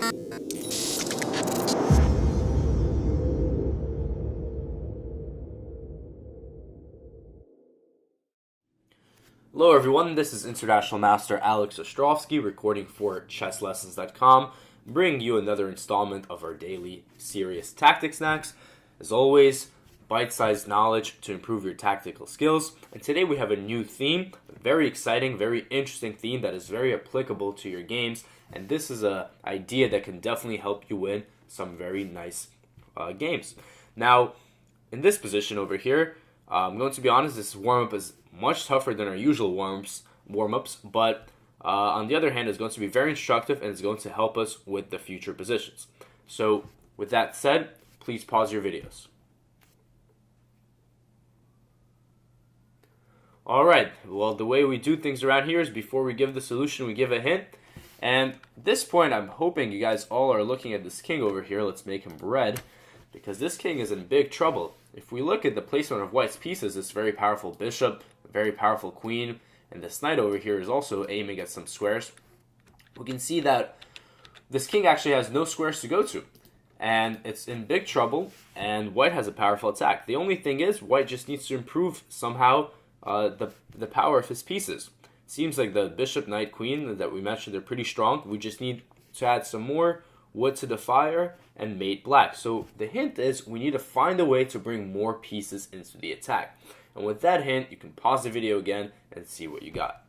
Hello everyone, this is International Master Alex Ostrovskiy recording for ChessLessons.com, bringing you another installment of our daily serious tactic snacks. As always, bite-sized knowledge to improve your tactical skills. And today we have a new theme, a very exciting, very interesting theme that is very applicable to your games. And this is an idea that can definitely help you win some very nice games. Now, in this position over here, I'm going to be honest, this warm-up is much tougher than our usual warm-ups, but on the other hand, it's going to be very instructive and it's going to help us with the future positions. So, with that said, please pause your videos. Alright, well, the way we do things around here is before we give the solution, we give a hint. And at this point, I'm hoping you guys all are looking at this king over here. Let's make him red, because this king is in big trouble. If we look at the placement of white's pieces, this very powerful bishop, very powerful queen, and this knight over here is also aiming at some squares. We can see that this king actually has no squares to go to, and it's in big trouble, and white has a powerful attack. The only thing is, white just needs to improve somehow the power of his pieces. It seems like the bishop, knight, queen that we mentioned, they're pretty strong. We just need to add some more wood to the fire and mate black. So the hint is we need to find a way to bring more pieces into the attack. And with that hint, you can pause the video again and see what you got.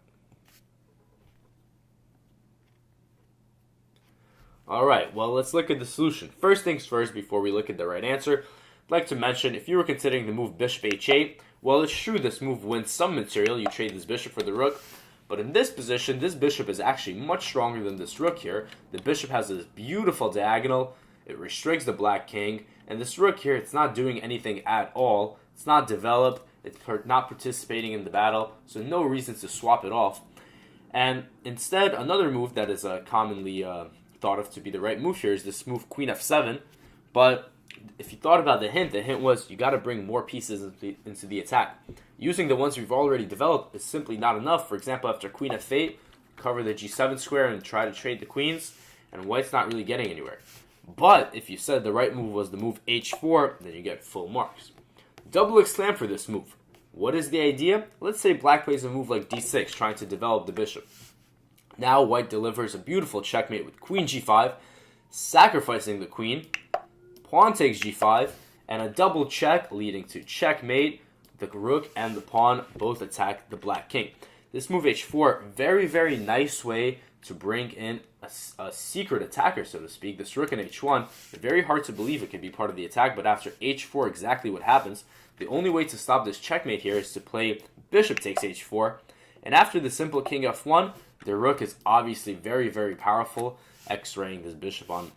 Alright, well, let's look at the solution. First things first, before we look at the right answer, I'd like to mention, if you were considering the move bishop h8, well, it's true this move wins some material. You trade this bishop for the rook. But in this position, this bishop is actually much stronger than this rook here. The bishop has this beautiful diagonal. It restricts the black king. And this rook here, it's not doing anything at all. It's not developed. It's not participating in the battle. So no reason to swap it off. And instead, another move that is commonly thought of to be the right move here is this move queen f7. But if you thought about the hint was you got to bring more pieces into the attack. Using the ones we've already developed is simply not enough. For example, after queen f8, cover the g7 square and try to trade the queens, and white's not really getting anywhere. But if you said the right move was the move h4, then you get full marks. Double exclaim for this move. What is the idea? Let's say black plays a move like d6, trying to develop the bishop. Now white delivers a beautiful checkmate with queen g5, sacrificing the queen. Pawn takes g5, and a double check leading to checkmate. The rook and the pawn both attack the black king. This move h4, very, very nice way to bring in a secret attacker, so to speak. This rook in h1, very hard to believe it could be part of the attack, but after h4, exactly what happens. The only way to stop this checkmate here is to play bishop takes h4, and after the simple king f1, the rook is obviously very, very powerful, x-raying this bishop on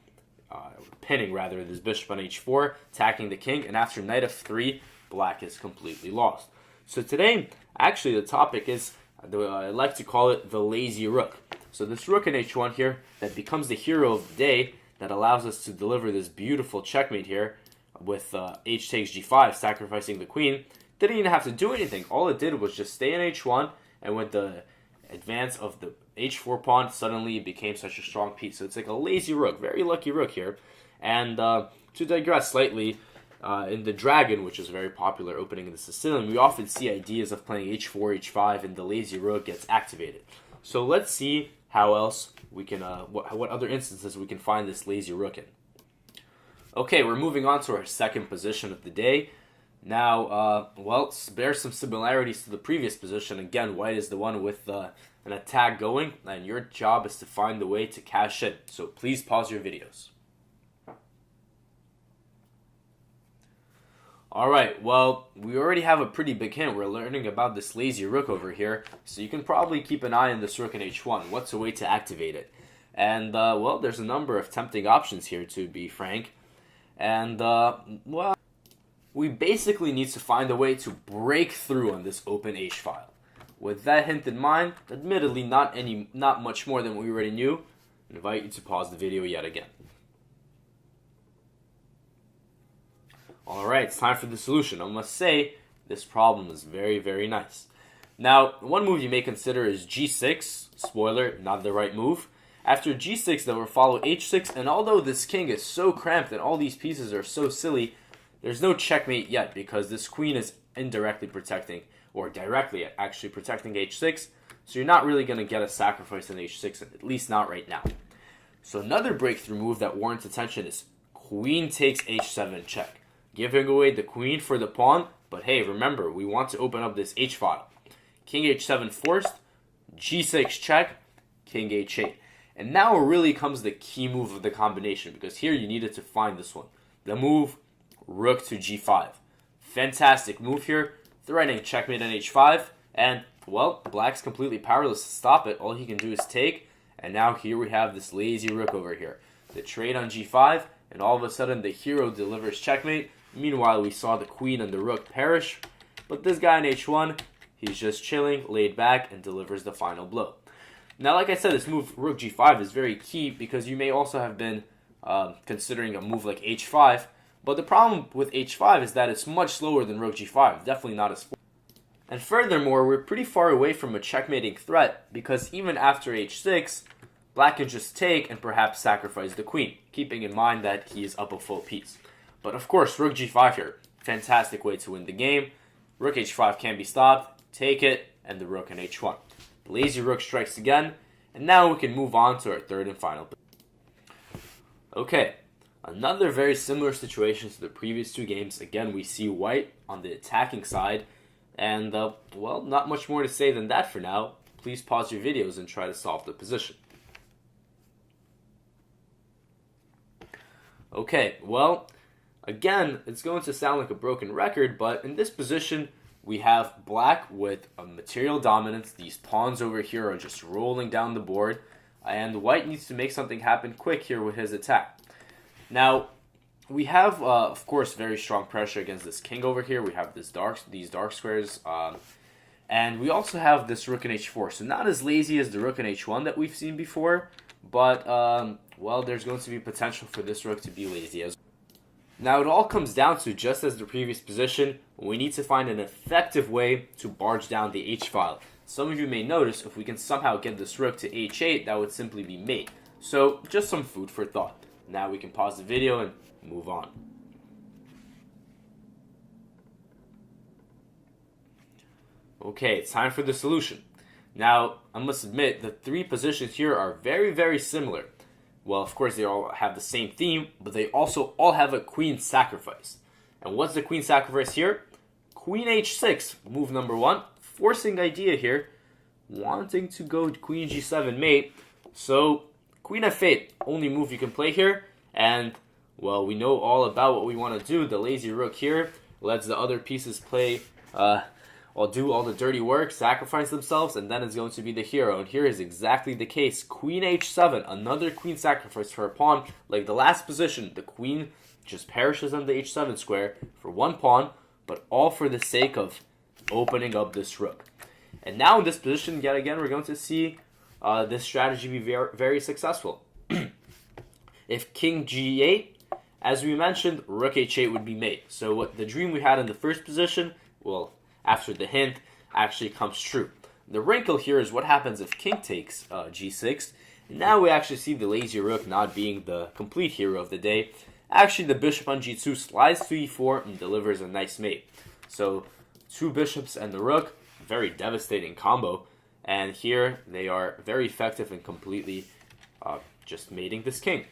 pinning rather this bishop on h4, attacking the king, and after knight f3, black is completely lost. So today, actually, the topic is, I like to call it the lazy rook. So this rook in h1 here, that becomes the hero of the day, that allows us to deliver this beautiful checkmate here with h takes g5, sacrificing the queen, didn't even have to do anything. All it did was just stay in h1, and with the advance of the h4 pawn, suddenly it became such a strong piece. So it's like a lazy rook, very lucky rook here. And to digress slightly, in the Dragon, which is a very popular opening in the Sicilian, we often see ideas of playing h4, h5, and the lazy rook gets activated. So let's see how else we can, what other instances we can find this lazy rook in. Okay, we're moving on to our second position of the day. Now, well, bears some similarities to the previous position. Again, white is the one with an attack going, and your job is to find the way to cash in. So please pause your videos. Alright, well, we already have a pretty big hint. We're learning about this lazy rook over here, so you can probably keep an eye on this rook in h1. What's a way to activate it? And, well, there's a number of tempting options here, to be frank. And, well, we basically need to find a way to break through on this open h-file. With that hint in mind, admittedly not much more than we already knew, I invite you to pause the video yet again. Alright, it's time for the solution. I must say, this problem is very, very nice. Now, one move you may consider is g6. Spoiler, not the right move. After g6, they will follow h6, and although this king is so cramped and all these pieces are so silly, there's no checkmate yet because this queen is indirectly protecting, or directly actually protecting h6, so you're not really going to get a sacrifice on h6, at least not right now. So another breakthrough move that warrants attention is queen takes h7 check, giving away the queen for the pawn, but hey, remember, we want to open up this h-file. King h7 forced, g6 check, king h8. And now really comes the key move of the combination, because here you needed to find this one. The move, rook to g5. Fantastic move here, threatening checkmate on h5, and, well, black's completely powerless to stop it. All he can do is take, and now here we have this lazy rook over here. The trade on g5, and all of a sudden the hero delivers checkmate. Meanwhile, we saw the queen and the rook perish, but this guy on h1, he's just chilling, laid back, and delivers the final blow. Now, like I said, this move, rook g5, is very key because you may also have been considering a move like h5, but the problem with h5 is that it's much slower than rook g5, definitely not as fast. And furthermore, we're pretty far away from a checkmating threat because even after h6, black can just take and perhaps sacrifice the queen, keeping in mind that he is up a full piece. But of course, rook g5 here, fantastic way to win the game. Rook h5 can be stopped, take it, and the rook on h1. The lazy rook strikes again, and now we can move on to our third and final. Okay, another very similar situation to the previous two games. Again, we see white on the attacking side, and well, not much more to say than that for now. Please pause your videos and try to solve the position. Okay, well, again, it's going to sound like a broken record, but in this position, we have black with a material dominance. These pawns over here are just rolling down the board, and white needs to make something happen quick here with his attack. Now, we have, of course, very strong pressure against this king over here. We have these dark squares, and we also have this rook in h4. So not as lazy as the rook in h1 that we've seen before, but, well, there's going to be potential for this rook to be lazy as well. Now, it all comes down to, just as the previous position, we need to find an effective way to barge down the h-file. Some of you may notice if we can somehow get this rook to h8, that would simply be mate. So, just some food for thought. Now we can pause the video and move on. Okay, it's time for the solution. Now, I must admit, the three positions here are very, very similar. Well, of course, they all have the same theme, but they also all have a queen sacrifice. And what's the queen sacrifice here? Queen h6, move number one. Forcing idea here, wanting to go queen g7 mate. So, queen f8, only move you can play here. And, well, we know all about what we want to do. The lazy rook here lets the other pieces play, or do all the dirty work, sacrifice themselves, and then it's going to be the hero. And here is exactly the case. Queen h7, another queen sacrifice for a pawn. Like the last position, the queen just perishes on the h7 square for one pawn, but all for the sake of opening up this rook. And now in this position, yet again, we're going to see this strategy be very, very successful. If king g8, as we mentioned, rook h8 would be mate. So what the dream we had in the first position, well, after the hint, actually comes true. The wrinkle here is what happens if king takes g6. And now we actually see the lazy rook not being the complete hero of the day. Actually, the bishop on g2 slides to e4 and delivers a nice mate. So, two bishops and the rook, very devastating combo. And here, they are very effective in completely just mating this king.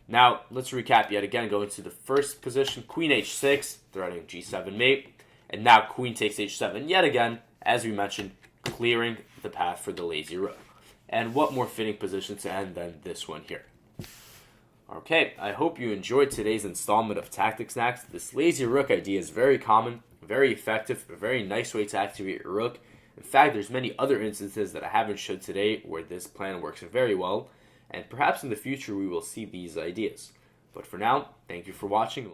Now, let's recap yet again, going to the first position, queen h6, threatening g7 mate. And now queen takes h7 yet again, as we mentioned, clearing the path for the lazy rook. And what more fitting position to end than this one here. Okay, I hope you enjoyed today's installment of Tactic Snacks. This lazy rook idea is very common, very effective, a very nice way to activate your rook. In fact, there's many other instances that I haven't showed today where this plan works very well. And perhaps in the future we will see these ideas. But for now, thank you for watching.